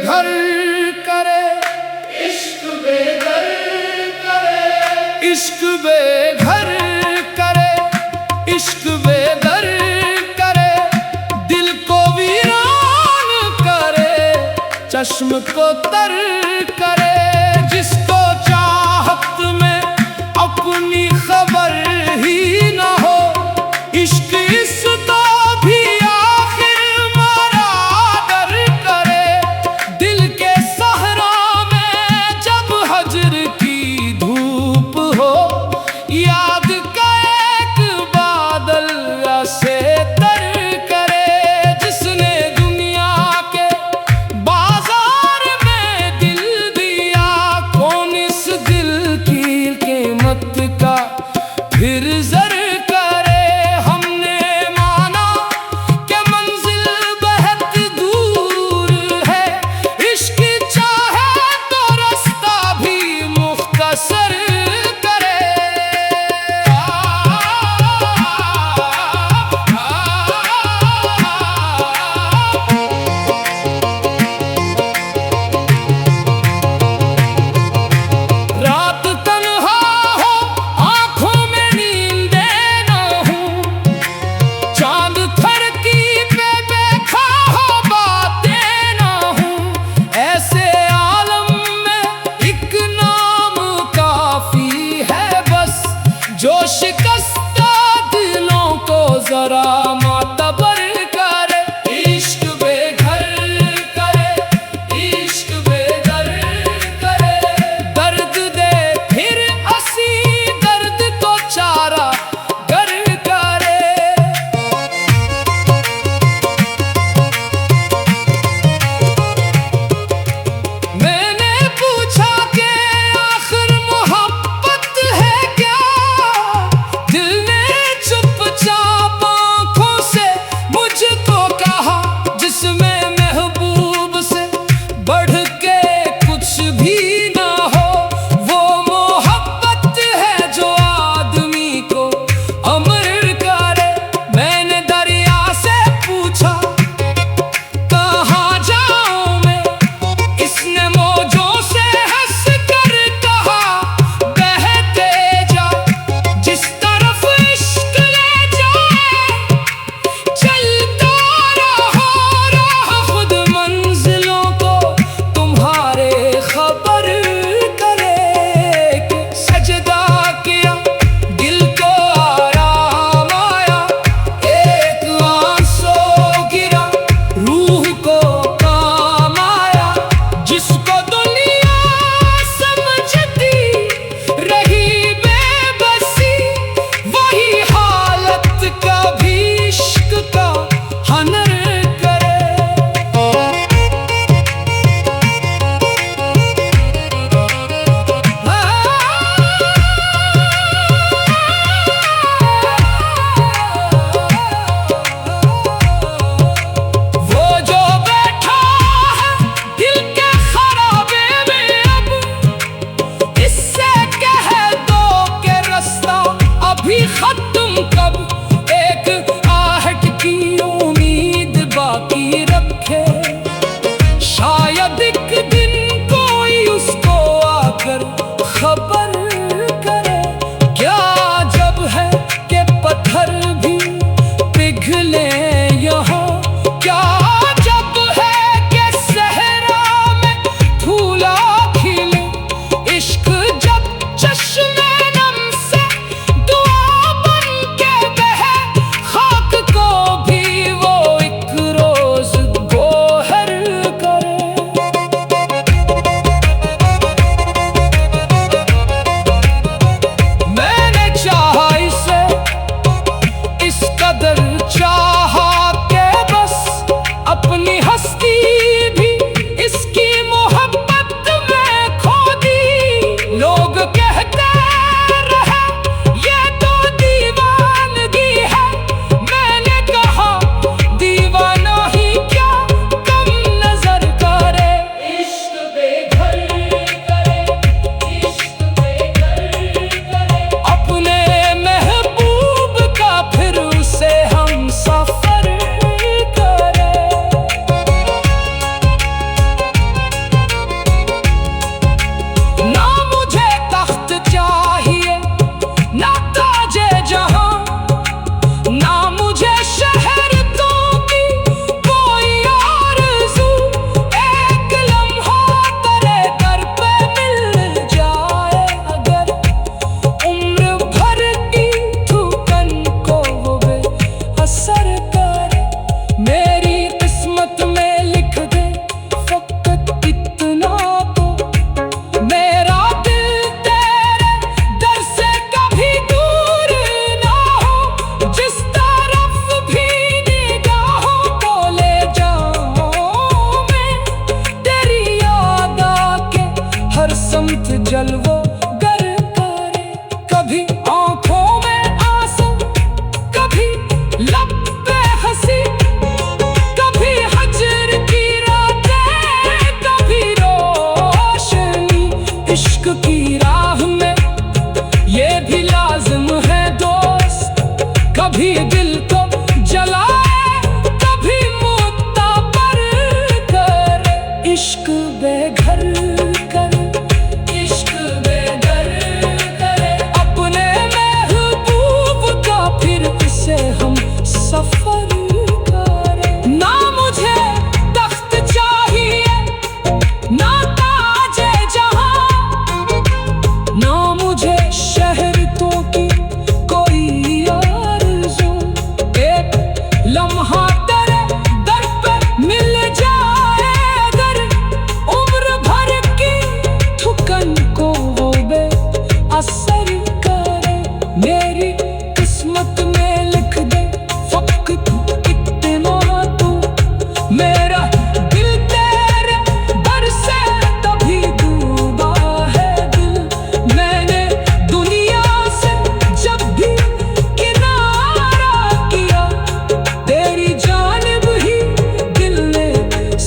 बेघर करे, इश्क बेघर करे, इश्क बेघर करे, इश्क बेघर करे, दिल को वीरान करे, चश्म को तर करे। जिसको चाहत में अपनी खबर ही न हो, इश्क इसको भी आखिर मारा डर करे। दिल के सहरा में जब हजर की धूप हो, याद का एक बादल ऐसे तर करे। जिसने दुनिया के बाजार में दिल दिया, कौन इस दिल की कीमत का साथ जलवो गर करे। कभी आंखों में आंसू, कभी लब पे हंसी, कभी हजर की रातें, कभी रोशनी। इश्क की राह में ये भी लाजिम है दोस्त, कभी दिल को जलाए, कभी मुद्दा पर करे। इश्क बेघर करे, इश्क बेघर करे अपने महबूब का, फिर उसे हम सफर करें। ना मुझे तख्त चाहिए, ना ताजे जहां, ना मुझे शहर तो की कोई आरज़ू। एक लम्हा तेरे दर पे मिल जाए अगर, उम्र भर की थुकन को वो बेअसर करे। मेरी किस्मत में लिख दे फकत इतना तू, मेरा दिल तेरे दर से तभी डूबा है दिल। मैंने दुनिया से जब भी किनारा किया, तेरी जानिब ही दिल ने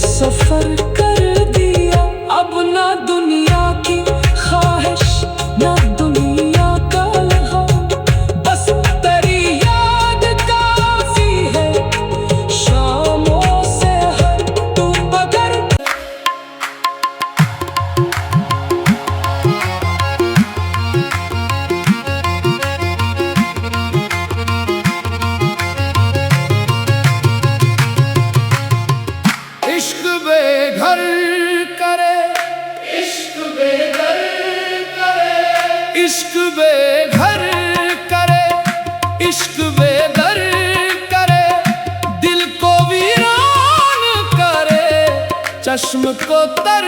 सफर कर दिया। अब ना दुनिया की ख्वाहिश, ना दुनिया का लहाव, बस तेरी याद काफी है शामों से हर तू बगर। इश्क बेघर करे, इश्क बेघर करे, इश्क बेघर करे, इश्क बेदर करे। दिल को वीरान करे, चश्म को तर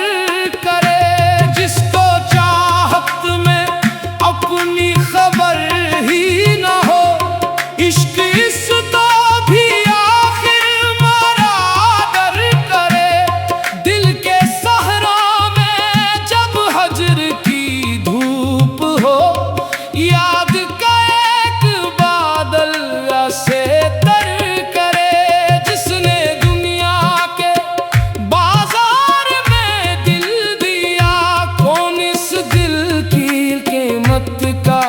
करे। जिसको चाहत में अपनी खबर ही ना हो, इश्क इस तो भी आखिर मारा दर करे। दिल के सहरा में जब हजर की धूप हो, याद का एक बादल ऐसे तर करे। जिसने दुनिया के बाजार में दिल दिया, कौन इस दिल की कीमत का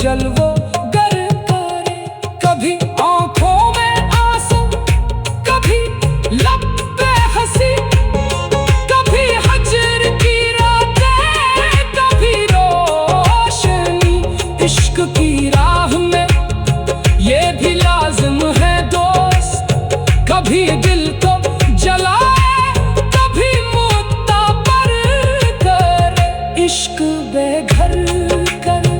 जलवो गर करे। कभी आंखों में आंसू, कभी लब पे हंसी, कभी हजर की रातें, कभी रोशनी। इश्क की राह में ये भी लाजिम है दोस्त, कभी दिल को जलाए, कभी मुद्दा पर करे। इश्क बेघर करे।